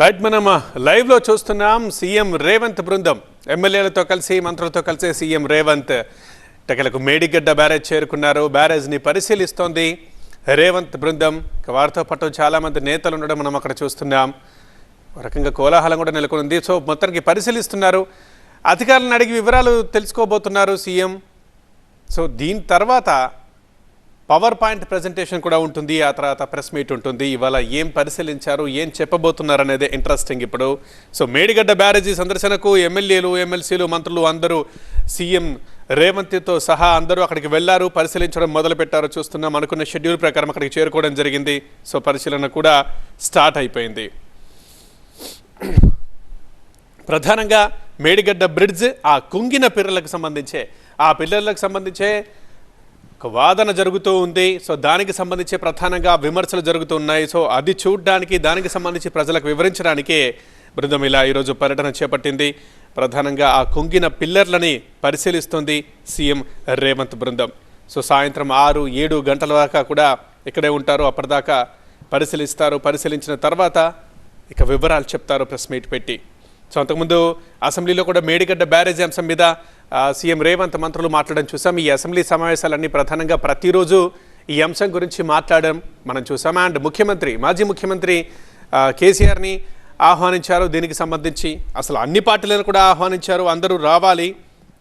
Right, మనం live లో చూస్తున్నాం. సీఎం రేవంత్ బృందం ఎమ్మెల్యేలతో కలిసి మంత్రులతో కలిసి సీఎం రేవంత్ టెకలకు మేడిగడ్డ బ్యారేజ్ చేరుకున్నారు. బ్యారేజ్ ని పరిశీలిస్తోంది రేవంత్ బృందం. వారితో పాటు చాలా మంది నేతలు ఉండడం మనం అక్కడ చూస్తున్నాం. ఒక రకంగా కోలాహలం కూడా నెలకొంది. సో మొత్తానికి పరిశీలిస్తున్నారు. అధికారులను అడిగి వివరాలు తెలుసుకోబోతున్నారు సీఎం. సో దీని తర్వాత పవర్ పాయింట్ ప్రజెంటేషన్ కూడా ఉంటుంది. ఆ తర్వాత ప్రెస్ మీట్ ఉంటుంది. ఇవాళ ఏం పరిశీలించారు, ఏం చెప్పబోతున్నారు అనేది ఇంట్రెస్టింగ్ ఇప్పుడు. సో మేడిగడ్డ బ్యారేజీ సందర్శనకు ఎమ్మెల్యేలు, ఎమ్మెల్సీలు, మంత్రులు అందరూ సీఎం రేవంత్తో సహా అందరూ అక్కడికి వెళ్లారు, పరిశీలించడం మొదలుపెట్టారు. చూస్తున్నాం, అనుకున్న షెడ్యూల్ ప్రకారం అక్కడికి చేరుకోవడం జరిగింది. సో పరిశీలన కూడా స్టార్ట్ అయిపోయింది. ప్రధానంగా మేడిగడ్డ బ్రిడ్జ్, ఆ కుంగిన పిల్లలకు సంబంధించే ఒక వాదన జరుగుతూ ఉంది. సో దానికి సంబంధించి ప్రధానంగా విమర్శలు జరుగుతున్నాయి. సో అది చూడడానికి, దానికి సంబంధించి ప్రజలకు వివరించడానికే బృందం ఇలా ఈరోజు పర్యటన చేపట్టింది. ప్రధానంగా ఆ కుంగిన పిల్లర్లని పరిశీలిస్తుంది సీఎం రేవంత్ బృందం. సో సాయంత్రం 6-7 గంటల దాకా కూడా ఇక్కడే ఉంటారు. అప్పటిదాకా పరిశీలిస్తారు. పరిశీలించిన తర్వాత ఇక వివరాలు చెప్తారు ప్రెస్ మీట్ పెట్టి. సో అంతకుముందు అసెంబ్లీలో కూడా మేడిగడ్డ బ్యారేజీ అంశం మీద సీఎం రేవంత్ మంత్రులు మాట్లాడడం చూసాం. ఈ అసెంబ్లీ సమావేశాలన్నీ ప్రధానంగా ప్రతిరోజు ఈ అంశం గురించి మాట్లాడడం మనం చూసాం. అండ్ మాజీ ముఖ్యమంత్రి కేసీఆర్ని ఆహ్వానించారు. దీనికి సంబంధించి అసలు అన్ని పార్టీలను కూడా ఆహ్వానించారు. అందరూ రావాలి,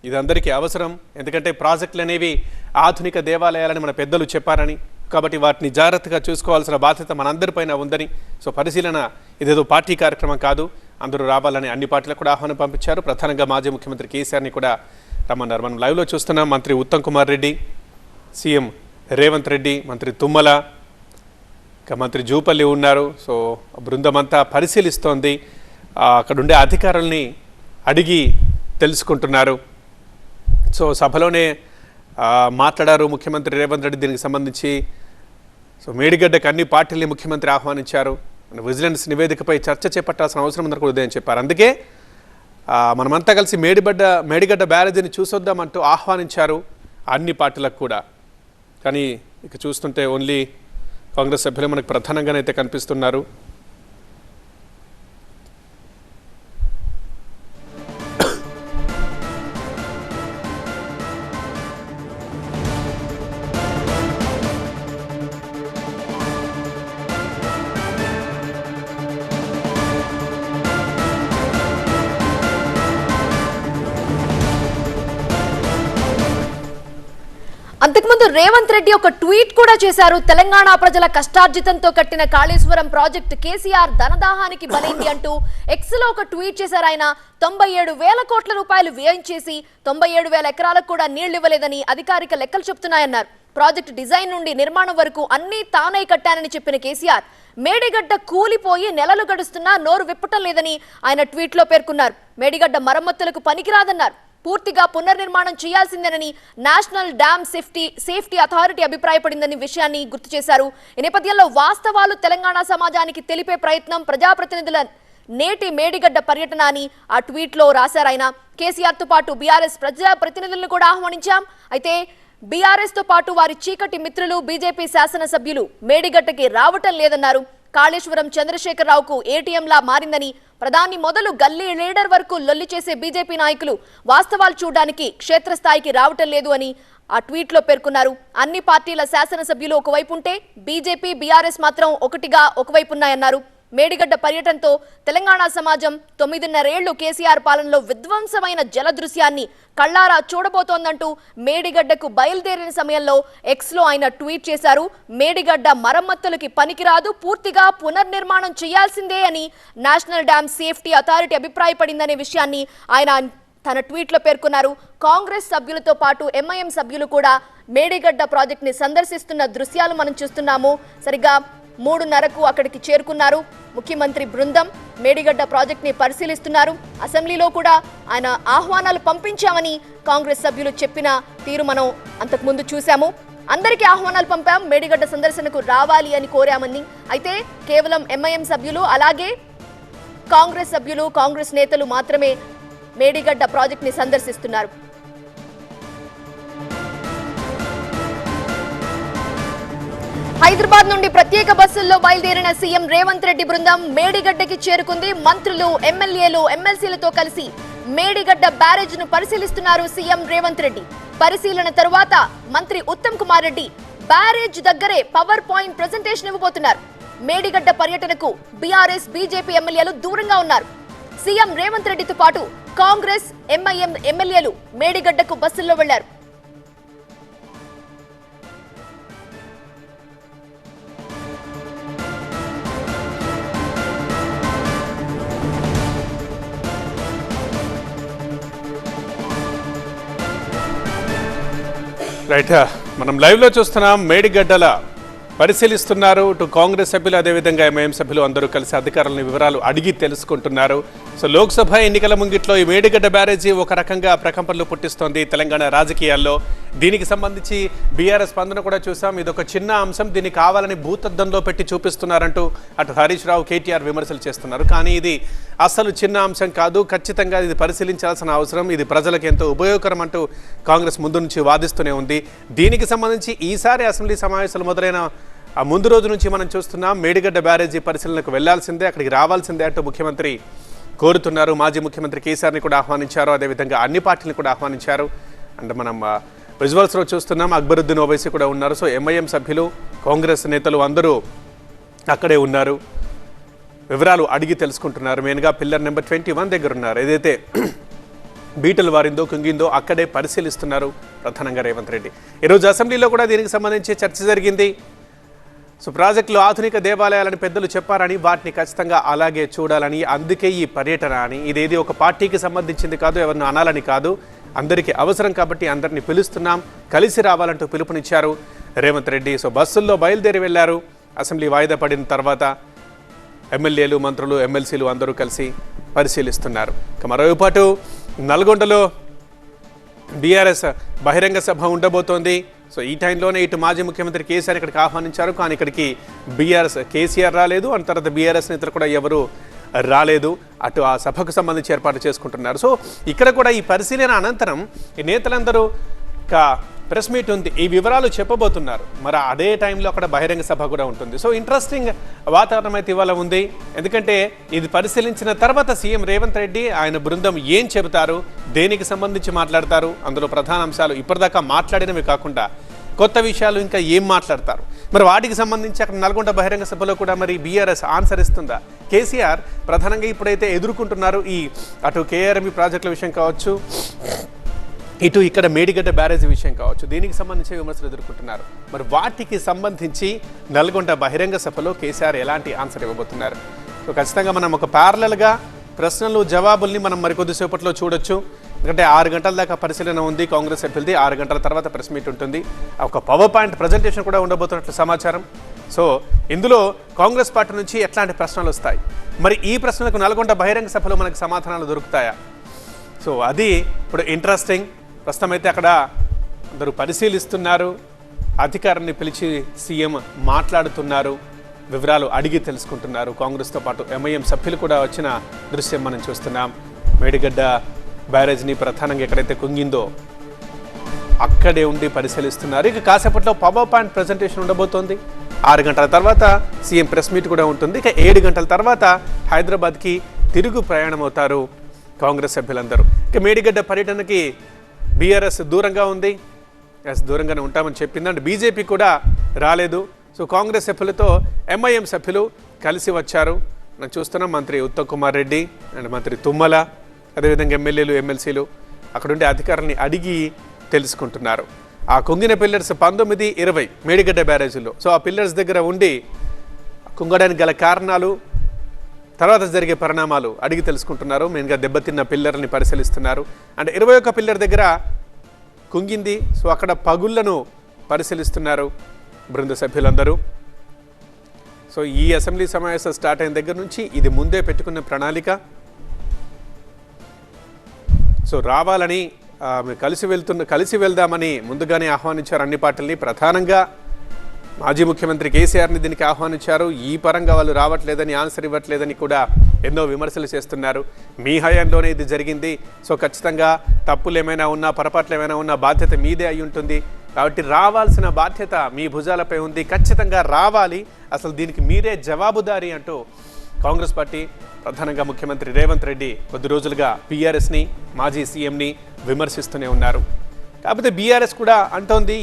ఇది అందరికీ అవసరం. ఎందుకంటే ప్రాజెక్టులు అనేవి ఆధునిక దేవాలయాలని మన పెద్దలు చెప్పారని, కాబట్టి వాటిని జాగ్రత్తగా చూసుకోవాల్సిన బాధ్యత మనందరిపైన ఉందని. సో పరిశీలన ఇదేదో పార్టీ కార్యక్రమం కాదు, అందరూ రావాలని అన్ని పార్టీలకు కూడా ఆహ్వానం పంపించారు. ప్రధానంగా మాజీ ముఖ్యమంత్రి కేసీఆర్ని కూడా రమ్మన్నారు. మనం లైవ్లో చూస్తున్నాం. మంత్రి ఉత్తమ్ కుమార్ రెడ్డి, సీఎం రేవంత్ రెడ్డి, మంత్రి తుమ్మల, ఇంకా మంత్రి జూపల్లి ఉన్నారు. సో బృందం అంతా పరిశీలిస్తోంది. అక్కడుండే అధికారుల్ని అడిగి తెలుసుకుంటున్నారు. సో సభలోనే మాట్లాడారు ముఖ్యమంత్రి రేవంత్ రెడ్డి దీనికి సంబంధించి. సో మేడిగడ్డకు అన్ని పార్టీల్ని ముఖ్యమంత్రి ఆహ్వానించారు. విజిలెన్స్ నివేదికపై చర్చ చేపట్టాల్సిన అవసరం ఉందని కూడా ఉదయం చెప్పారు. అందుకే మనమంతా కలిసి మేడిగడ్డ బ్యారేజీని చూసొద్దామంటూ ఆహ్వానించారు అన్ని పార్టీలకు కూడా. కానీ ఇక చూస్తుంటే ఓన్లీ కాంగ్రెస్ సభ్యులు మనకు ప్రధానంగానైతే కనిపిస్తున్నారు. అంతకుముందు రేవంత్ రెడ్డి ఒక ట్వీట్ కూడా చేశారు. తెలంగాణ ప్రజల కష్టార్జితంతో కట్టిన కాళేశ్వరం ప్రాజెక్టు కేసీఆర్ ధనదాహానికి బలైంది అంటూ ఎక్స్ లో ఒక ట్వీట్ చేశారు. ఆయన 97,000 కోట్ల రూపాయలు వ్యయం చేసి 97,000 ఎకరాలకు కూడా నీళ్లు ఇవ్వలేదని అధికారిక లెక్కలు చెప్తున్నాయన్నారు. ప్రాజెక్టు డిజైన్ నుండి నిర్మాణం వరకు అన్ని తానే కట్టానని చెప్పిన కేసీఆర్ మేడిగడ్డ కూలిపోయి నెలలు గడుస్తున్నా నోరు విప్పటం లేదని ఆయన ట్వీట్ లో పేర్కొన్నారు. మేడిగడ్డ మరమ్మతులకు పనికిరాదన్నారు. పూర్తిగా పునర్నిర్మాణం చేయాల్సిందేనని నేషనల్ డ్యామ్ సేఫ్టీ అథారిటీ అభిప్రాయపడిందని విషయాన్ని గుర్తు చేశారు. ఈ నేపథ్యంలో వాస్తవాలు తెలంగాణ సమాజానికి తెలిపే ప్రయత్నం ప్రజాప్రతినిధుల నేటి మేడిగడ్డ పర్యటన అని ఆ ట్వీట్ లో రాశారు ఆయన. కేసీఆర్ తో పాటు బీఆర్ఎస్ ప్రజాప్రతినిధులను కూడా ఆహ్వానించాం. అయితే బీఆర్ఎస్ తో పాటు వారి చీకటి మిత్రులు బీజేపీ శాసనసభ్యులు మేడిగడ్డకి రావటం లేదన్నారు. కాళేశ్వరం చంద్రశేఖరరావుకు ఏటీఎంలా మారిందని, ప్రధాని మొదలు గల్లీ లీడర్ వరకు లొల్లి చేసే బీజేపీ నాయకులు వాస్తవాలు చూడడానికి క్షేత్రస్థాయికి రావటం లేదు అని ఆ ట్వీట్ లో పేర్కొన్నారు. అన్ని పార్టీల శాసనసభ్యులు ఒకవైపు ఉంటే బీజేపీ, బీఆర్ఎస్ మాత్రం ఒకవైపు ఉన్నాయన్నారు. మేడిగడ్డ పర్యటనతో తెలంగాణ సమాజం 9.5 ఏళ్లు కేసీఆర్ పాలనలో విధ్వంసమైన జల దృశ్యాన్ని కళ్ళారా చూడబోతోందంటూ మేడిగడ్డకు బయలుదేరిన సమయంలో ఎక్స్ లో ఆయన ట్వీట్ చేశారు. మేడిగడ్డ మరమ్మతులకి పనికిరాదు, పూర్తిగా పునర్నిర్మాణం చేయాల్సిందే అని నేషనల్ డ్యామ్ సేఫ్టీ అథారిటీ అభిప్రాయపడిందనే విషయాన్ని ఆయన తన ట్వీట్ లో పేర్కొన్నారు. కాంగ్రెస్ సభ్యులతో పాటు ఎంఐఎం సభ్యులు కూడా మేడిగడ్డ ప్రాజెక్ట్ ని సందర్శిస్తున్న దృశ్యాలు మనం చూస్తున్నాము. సరిగ్గా 3:30కు అక్కడికి చేరుకున్నారు ముఖ్యమంత్రి బృందం. మేడిగడ్డ ప్రాజెక్ట్ ని పరిశీలిస్తున్నారు. అసెంబ్లీలో కూడా ఆయన ఆహ్వానాలు పంపించామని కాంగ్రెస్ సభ్యులు చెప్పిన తీరు మనం అంతకుముందు చూసాము. అందరికీ ఆహ్వానాలు పంపాం, మేడిగడ్డ సందర్శనకు రావాలి అని కోరామని. అయితే కేవలం ఎంఐఎం సభ్యులు అలాగే కాంగ్రెస్ సభ్యులు, కాంగ్రెస్ నేతలు మాత్రమే మేడిగడ్డ ప్రాజెక్ట్ ని సందర్శిస్తున్నారు. హైదరాబాద్ నుండి ప్రత్యేక బస్సుల్లో బయలుదేరిన సీఎం రేవంత్ రెడ్డి బృందం మేడిగడ్డకి చేరుకుంది. మంత్రులు, ఎమ్మెల్యేలు, ఎమ్మెల్సీలతో కలిసి మేడిగడ్డ బ్యారేజ్ ను పరిశీలిస్తున్నారు సీఎం రేవంత్ రెడ్డి. పరిశీలన తరువాత మంత్రి ఉత్తమ్ కుమార్ రెడ్డి బ్యారేజ్ దగ్గరే పవర్ పాయింట్ ప్రెజెంటేషన్ ఇవ్వబోతున్నారు. మేడిగడ్డ పర్యటనకు బీఆర్ఎస్, బీజేపీ ఎమ్మెల్యేలు దూరంగా ఉన్నారు. సీఎం రేవంత్ రెడ్డితో పాటు కాంగ్రెస్, ఎంఐఎం ఎమ్మెల్యేలు మేడిగడ్డకు బస్సుల్లో వెళ్లారు. రైట్, మనం లైవ్లో చూస్తున్నాం. మేడిగడ్డల పరిశీలిస్తున్నారు. ఇటు కాంగ్రెస్ సభ్యులు, అదేవిధంగా ఎంఐఎం సభ్యులు అందరూ కలిసి అధికారులని వివరాలు అడిగి తెలుసుకుంటున్నారు. సో లోక్సభ ఎన్నికల ముంగిట్లో ఈ మేడిగడ్డ బ్యారేజీ ఒక రకంగా ప్రకంపనలు పుట్టిస్తోంది తెలంగాణ రాజకీయాల్లో. దీనికి సంబంధించి బీఆర్ఎస్ స్పందన కూడా చూసాం. ఇది ఒక చిన్న అంశం, దీన్ని కావాలని భూతద్దంలో పెట్టి చూపిస్తున్నారంటూ అటు హరీష్ రావు, కేటీఆర్ విమర్శలు చేస్తున్నారు. కానీ ఇది అసలు చిన్న అంశం కాదు, ఖచ్చితంగా ఇది పరిశీలించాల్సిన అవసరం, ఇది ప్రజలకు ఎంతో ఉపయోగకరం అంటూ కాంగ్రెస్ ముందు నుంచి వాదిస్తూనే ఉంది. దీనికి సంబంధించి ఈసారి అసెంబ్లీ సమావేశాలు మొదలైన ముందు రోజు నుంచి మనం చూస్తున్నాం. మేడిగడ్డ బ్యారేజీ పరిశీలనకు వెళ్లాల్సిందే, అక్కడికి రావాల్సిందే అంటూ ముఖ్యమంత్రి కోరుతున్నారు. మాజీ ముఖ్యమంత్రి కేసీఆర్ని కూడా ఆహ్వానించారు, అదేవిధంగా అన్ని పార్టీలను కూడా ఆహ్వానించారు. అండ్ మనం విజువల్స్లో చూస్తున్నాం, అక్బరుద్దీన్ ఓవైసీ కూడా ఉన్నారు. సో ఎంఐఎం సభ్యులు, కాంగ్రెస్ నేతలు అందరూ అక్కడే ఉన్నారు, వివరాలు అడిగి తెలుసుకుంటున్నారు. మెయిన్గా పిల్లర్ నెంబర్ 21 దగ్గర ఉన్నారు. ఏదైతే బీటలు వారిందో, కుంగిందో అక్కడే పరిశీలిస్తున్నారు ప్రధానంగా రేవంత్ రెడ్డి. ఈరోజు అసెంబ్లీలో కూడా దీనికి సంబంధించి చర్చ జరిగింది. సో ప్రాజెక్టులు ఆధునిక దేవాలయాలని పెద్దలు చెప్పారని, వాటిని ఖచ్చితంగా అలాగే చూడాలని, అందుకే ఈ పర్యటన అని, ఇదేది ఒక పార్టీకి సంబంధించింది కాదు, ఎవరిని అనాలని కాదు, అందరికీ అవసరం కాబట్టి అందరినీ పిలుస్తున్నాం, కలిసి రావాలంటూ పిలుపునిచ్చారు రేవంత్ రెడ్డి. సో బస్సుల్లో బయలుదేరి వెళ్లారు. అసెంబ్లీ వాయిదా పడిన తర్వాత ఎమ్మెల్యేలు, మంత్రులు, ఎమ్మెల్సీలు అందరూ కలిసి పరిశీలిస్తున్నారు. ఇక మరోపాటు నల్గొండలో బీఆర్ఎస్ బహిరంగ సభ ఉండబోతోంది. సో ఈ టైంలోనే ఇటు మాజీ ముఖ్యమంత్రి కేసీఆర్ ఇక్కడికి ఆహ్వానించారు. కానీ ఇక్కడికి బీఆర్ఎస్, కేసీఆర్ రాలేదు, అండ్ తర్వాత బీఆర్ఎస్ నేతలు కూడా ఎవరు రాలేదు. అటు ఆ సభకు సంబంధించి ఏర్పాటు చేసుకుంటున్నారు. సో ఇక్కడ కూడా ఈ పరిశీలన అనంతరం ఈ నేతలందరూ ప్రెస్ మీట్ ఉంది, ఈ వివరాలు చెప్పబోతున్నారు. మరి అదే టైంలో అక్కడ బహిరంగ సభ కూడా ఉంటుంది. సో ఇంట్రెస్టింగ్ వాతావరణం అయితే ఇవాళ ఉంది. ఎందుకంటే ఇది పరిశీలించిన తర్వాత సీఎం రేవంత్ రెడ్డి, ఆయన బృందం ఏం చెబుతారు, దేనికి సంబంధించి మాట్లాడతారు, అందులో ప్రధాన అంశాలు ఇప్పటిదాకా మాట్లాడినవి కాకుండా కొత్త విషయాలు ఇంకా ఏం మాట్లాడతారు, మరి వాటికి సంబంధించి అక్కడ నల్గొండ బహిరంగ సభలో కూడా మరి బీఆర్ఎస్ ఆన్సర్ ఇస్తుందా? కేసీఆర్ ప్రధానంగా ఇప్పుడైతే ఎదుర్కొంటున్నారు ఈ అటు కేఆర్ఎంబీ ప్రాజెక్టుల విషయం కావచ్చు, ఇటు ఇక్కడ మేడిగడ్డ బ్యారేజ్ విషయం కావచ్చు, దీనికి సంబంధించి విమర్శలు ఎదుర్కొంటున్నారు. మరి వాటికి సంబంధించి నల్గొండ బహిరంగ సభలో కేసీఆర్ ఎలాంటి ఆన్సర్ ఇవ్వబోతున్నారు? సో ఖచ్చితంగా మనం ఒక ప్యారలల్గా ప్రశ్నలు, జవాబుల్ని మనం మరికొద్దిసేపట్లో చూడొచ్చు. ఎందుకంటే 6 గంటల దాకా పరిశీలన ఉంది కాంగ్రెస్ సభ్యులది, 6 గంటల తర్వాత ప్రెస్ మీట్ ఉంటుంది. ఒక పవర్ పాయింట్ ప్రజెంటేషన్ కూడా ఉండబోతున్నట్లు సమాచారం. సో ఇందులో కాంగ్రెస్ పార్టీ నుంచి ఎట్లాంటి ప్రశ్నలు వస్తాయి, మరి ఈ ప్రశ్నలకు నల్గొండ బహిరంగ సభలో మనకు సమాధానాలు దొరుకుతాయా? సో అది ఇప్పుడు ఇంట్రెస్టింగ్. ప్రస్తుతం అయితే అక్కడ అందరూ పరిశీలిస్తున్నారు, అధికారాన్ని పిలిచి సీఎం మాట్లాడుతున్నారు, వివరాలు అడిగి తెలుసుకుంటున్నారు. కాంగ్రెస్తో పాటు ఎంఐఎం సభ్యులు కూడా వచ్చిన దృశ్యం మనం చూస్తున్నాం. మేడిగడ్డ బ్యారేజ్ని ప్రధానంగా ఎక్కడైతే కుంగిందో అక్కడే ఉండి పరిశీలిస్తున్నారు. ఇక కాసేపట్లో పవర్ పాయింట్ ప్రజెంటేషన్ ఉండబోతోంది. 6 గంటల తర్వాత సీఎం ప్రెస్ మీట్ కూడా ఉంటుంది. ఇక 7 గంటల తర్వాత హైదరాబాద్కి తిరుగు ప్రయాణం అవుతారు కాంగ్రెస్ సభ్యులందరూ. ఇక మేడిగడ్డ పర్యటనకి బీఆర్ఎస్ దూరంగా ఉంది, దూరంగానే ఉంటామని చెప్పింది. అండ్ బీజేపీ కూడా రాలేదు. సో కాంగ్రెస్ సభ్యులతో ఎంఐఎం సభ్యులు కలిసి వచ్చారు. మనం చూస్తున్నాం మంత్రి ఉత్తమ్ కుమార్ రెడ్డి అండ్ మంత్రి తుమ్మల, అదేవిధంగా ఎమ్మెల్యేలు, ఎమ్మెల్సీలు అక్కడుండే అధికారులని అడిగి తెలుసుకుంటున్నారు. ఆ కుంగిన పిల్లర్స్ 19, 20 మేడిగడ్డ బ్యారేజీలో, సో ఆ పిల్లర్స్ దగ్గర ఉండి కుంగడానికి గల కారణాలు, తర్వాత జరిగే పరిణామాలు అడిగి తెలుసుకుంటున్నారు. మెయిన్గా దెబ్బతిన్న పిల్లర్ని పరిశీలిస్తున్నారు. అండ్ 21 పిల్లర్ దగ్గర కుంగింది, సో అక్కడ పగుళ్లను పరిశీలిస్తున్నారు బృంద సభ్యులందరూ. సో ఈ అసెంబ్లీ సమావేశం స్టార్ట్ అయిన దగ్గర నుంచి ఇది ముందే పెట్టుకున్న ప్రణాళిక. సో రావాలని కలిసి వెళ్దామని ముందుగానే ఆహ్వానించారు అన్ని పార్టీలని. ప్రధానంగా మాజీ ముఖ్యమంత్రి కేసీఆర్ని దీనికి ఆహ్వానించారు. ఈ పరంగా వాళ్ళు రావట్లేదని, ఆన్సర్ ఇవ్వట్లేదని కూడా ఎన్నో విమర్శలు చేస్తున్నారు. మీ హయాంలోనే ఇది జరిగింది, సో ఖచ్చితంగా తప్పులు ఏమైనా ఉన్నా, పొరపాట్లు ఏమైనా ఉన్నా బాధ్యత మీదే అయి ఉంటుంది, కాబట్టి రావాల్సిన బాధ్యత మీ భుజాలపై ఉంది, ఖచ్చితంగా రావాలి, అసలు దీనికి మీరే జవాబుదారీ అంటూ కాంగ్రెస్ పార్టీ ప్రధానంగా ముఖ్యమంత్రి రేవంత్ రెడ్డి కొద్ది రోజులుగా బీఆర్ఎస్ని, మాజీ సీఎంని విమర్శిస్తూనే ఉన్నారు. కాకపోతే బీఆర్ఎస్ కూడా అంటోంది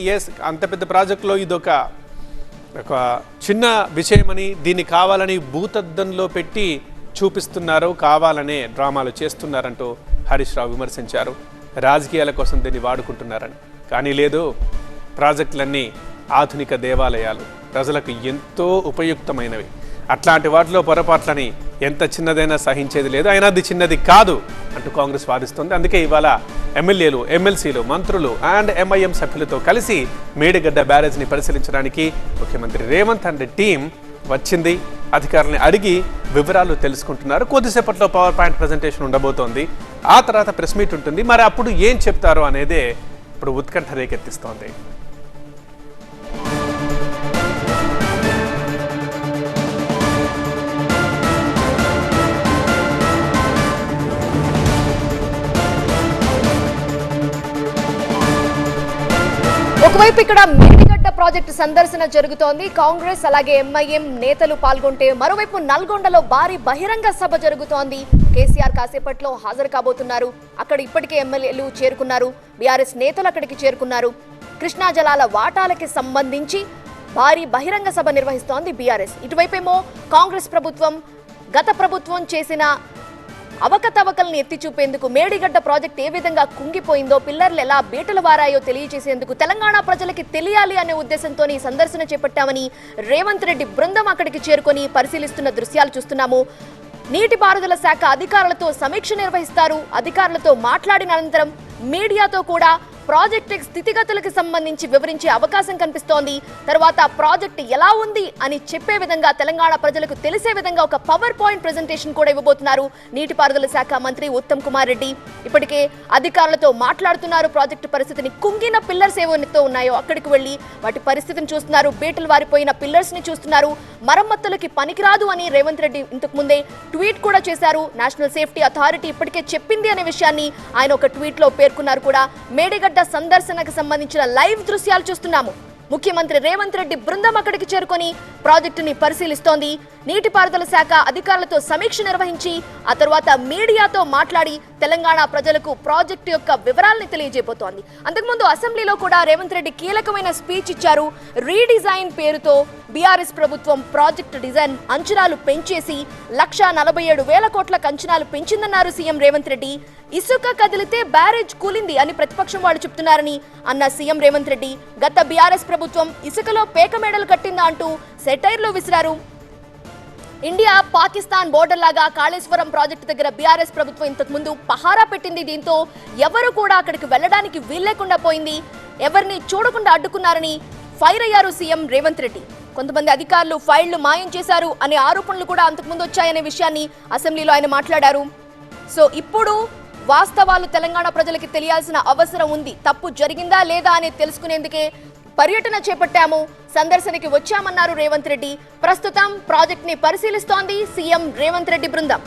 అంత పెద్ద ప్రాజెక్టులో ఇదొక చిన్న విషయమని, దీన్ని కావాలని భూతద్దంలో పెట్టి చూపిస్తున్నారు, కావాలనే డ్రామాలు చేస్తున్నారంటూ హరీష్ రావు విమర్శించారు. రాజకీయాల కోసం దీన్ని వాడుకుంటున్నారని. కానీ లేదు, ప్రాజెక్టులన్నీ ఆధునిక దేవాలయాలు, ప్రజలకు ఎంతో ఉపయుక్తమైనవి. అట్లాంటి వాటిలో పొరపాట్లని ఎంత చిన్నదైనా సహించేది లేదు, అయినా అది చిన్నది కాదు అంటూ కాంగ్రెస్ వాదిస్తోంది. అందుకే ఇవాళ ఎమ్మెల్యేలు, ఎమ్మెల్సీలు, మంత్రులు అండ్ ఎంఐఎం సభ్యులతో కలిసి మేడిగడ్డ బ్యారేజ్ని పరిశీలించడానికి ముఖ్యమంత్రి రేవంత్ అండ్ టీం వచ్చింది. అధికారులను అడిగి వివరాలు తెలుసుకుంటున్నారు. కొద్దిసేపట్లో పవర్ పాయింట్ ప్రజెంటేషన్ ఉండబోతోంది. ఆ తర్వాత ప్రెస్ మీట్ ఉంటుంది. మరి అప్పుడు ఏం చెప్తారో అనేదే ఇప్పుడు ఉత్కంఠ రేకెత్తిస్తోంది. ఒకవైపు ఇక్కడ మేడిగడ్డ ప్రాజెక్టు సందర్శన జరుగుతోంది. కాంగ్రెస్ అలాగే ఎంఐఎం నేతలు పాల్గొంటే మరోవైపు నల్గొండలో భారీ బహిరంగ సభ జరుగుతోంది. కేసీఆర్ కాసేపట్లో హాజరు కాబోతున్నారు. అక్కడ ఇప్పటికే ఎమ్మెల్యేలు చేరుకున్నారు, బీఆర్ఎస్ నేతలు అక్కడికి చేరుకున్నారు. కృష్ణా జలాల వాటాలకి సంబంధించి భారీ బహిరంగ సభ నిర్వహిస్తోంది బీఆర్ఎస్. ఇటువైపేమో కాంగ్రెస్ ప్రభుత్వం గత ప్రభుత్వం చేసిన అవకతవకల్ని ఎత్తి చూపేందుకు, మేడిగడ్డ ప్రాజెక్ట్ ఏ విధంగా కుంగిపోయిందో, పిల్లర్లు ఎలా బీటలు వారాయో తెలియజేసేందుకు తెలంగాణ ప్రజలకి తెలియాలి అనే ఉద్దేశంతో ఈ సందర్శన చేపట్టామని రేవంత్ రెడ్డి బృందం అక్కడికి చేరుకొని పరిశీలిస్తున్న దృశ్యాలు చూస్తున్నాము. నీటిపారుదల శాఖ అధికారులతో సమీక్ష నిర్వహిస్తారు. అధికారులతో మాట్లాడిన అనంతరం మీడియాతో కూడా ప్రాజెక్టు స్థితిగతులకు సంబంధించి వివరించే అవకాశం కనిపిస్తోంది. తర్వాత ప్రాజెక్టు ఎలా ఉంది అని చెప్పే విధంగా, తెలంగాణ ప్రజలకు తెలిసే విధంగా ఒక పవర్ పాయింట్ ప్రెజెంటేషన్ కూడా ఇవ్వబోతున్నారు నీటిపారుదల శాఖ మంత్రి ఉత్తమ్ కుమార్ రెడ్డి. ఇప్పటికే అధికారులతో మాట్లాడుతున్నారు. ప్రాజెక్టు పరిస్థితిని, కుంగిన పిల్లర్స్ ఏవైతే ఉన్నాయో అక్కడికి వెళ్లి వాటి పరిస్థితిని చూస్తున్నారు. బీటలు వారిపోయిన పిల్లర్స్ ని చూస్తున్నారు. మరమ్మతులకి పనికిరాదు అని రేవంత్ రెడ్డి ఇంతకు ముందే ట్వీట్ కూడా చేశారు. నేషనల్ సేఫ్టీ అథారిటీ ఇప్పటికే చెప్పింది అనే విషయాన్ని ఆయన ఒక ట్వీట్ లో పేర్కొన్నారు కూడా. మేడిగడ్డ సందర్శనకు సంబంధించిన లైవ్ దృశ్యాలు చూస్తున్నాము. ముఖ్యమంత్రి రేవంత్ రెడ్డి బృందం అక్కడికి చేరుకొని ప్రాజెక్టుని పరిశీలిస్తోంది. నీటిపారుదల శాఖ అధికారులతో సమీక్ష నిర్వహించి ఆ తర్వాత మీడియాతో మాట్లాడి తెలంగాణ ప్రజలకు ప్రాజెక్టు యొక్క వివరాలను తెలియజేయబోతోంది. అంతకుముందు అసెంబ్లీలో కూడా రేవంత్ రెడ్డి కీలకమైన స్పీచ్ ఇచ్చారు. రీడిజైన్ పేరుతో బీఆర్ఎస్ ప్రభుత్వం ప్రాజెక్టు డిజైన్ అంచనాలు పెంచేసి 1,47,000 కోట్లకు అంచనాలు పెంచిందన్నారు సీఎం రేవంత్ రెడ్డి. ఇసుక కదిలితే బ్యారేజ్ కూలింది అని ప్రతిపక్షం వాళ్ళు చెప్తున్నారని అన్న సీఎం రేవంత్ రెడ్డి గత బీఆర్ఎస్ ప్రభుత్వం ఇసుకలో పేక మేడలు కట్టిందా అంటూ సెటైర్లు విసిరారు. ఇండియా పాకిస్తాన్ బోర్డర్ లాగా కాళేశ్వరం ప్రాజెక్టు దగ్గర బీఆర్ఎస్ ప్రభుత్వం ఇంతకు ముందు పహారా పెట్టింది. దీంతో ఎవరు కూడా అక్కడికి వెళ్లడానికి వీల్లేకుండా పోయింది. ఎవరిని చూడకుండా అడ్డుకున్నారని ఫైర్ అయ్యారు సీఎం రేవంత్ రెడ్డి. కొంతమంది అధికారులు ఫైళ్లు మాయం చేశారు అనే ఆరోపణలు కూడా అంతకుముందు వచ్చాయనే విషయాన్ని అసెంబ్లీలో ఆయన మాట్లాడారు. సో ఇప్పుడు వాస్తవాలు తెలంగాణ ప్రజలకి తెలియాల్సిన అవసరం ఉంది. తప్పు జరిగిందా లేదా అని తెలుసుకునేందుకే పర్యటన చేపట్టాము, సందర్శనకి వచ్చామన్నారు రేవంత్ రెడ్డి. ప్రస్తుతం ప్రాజెక్ట్ ని పరిశీలిస్తోంది సీఎం రేవంత్ రెడ్డి బృందం.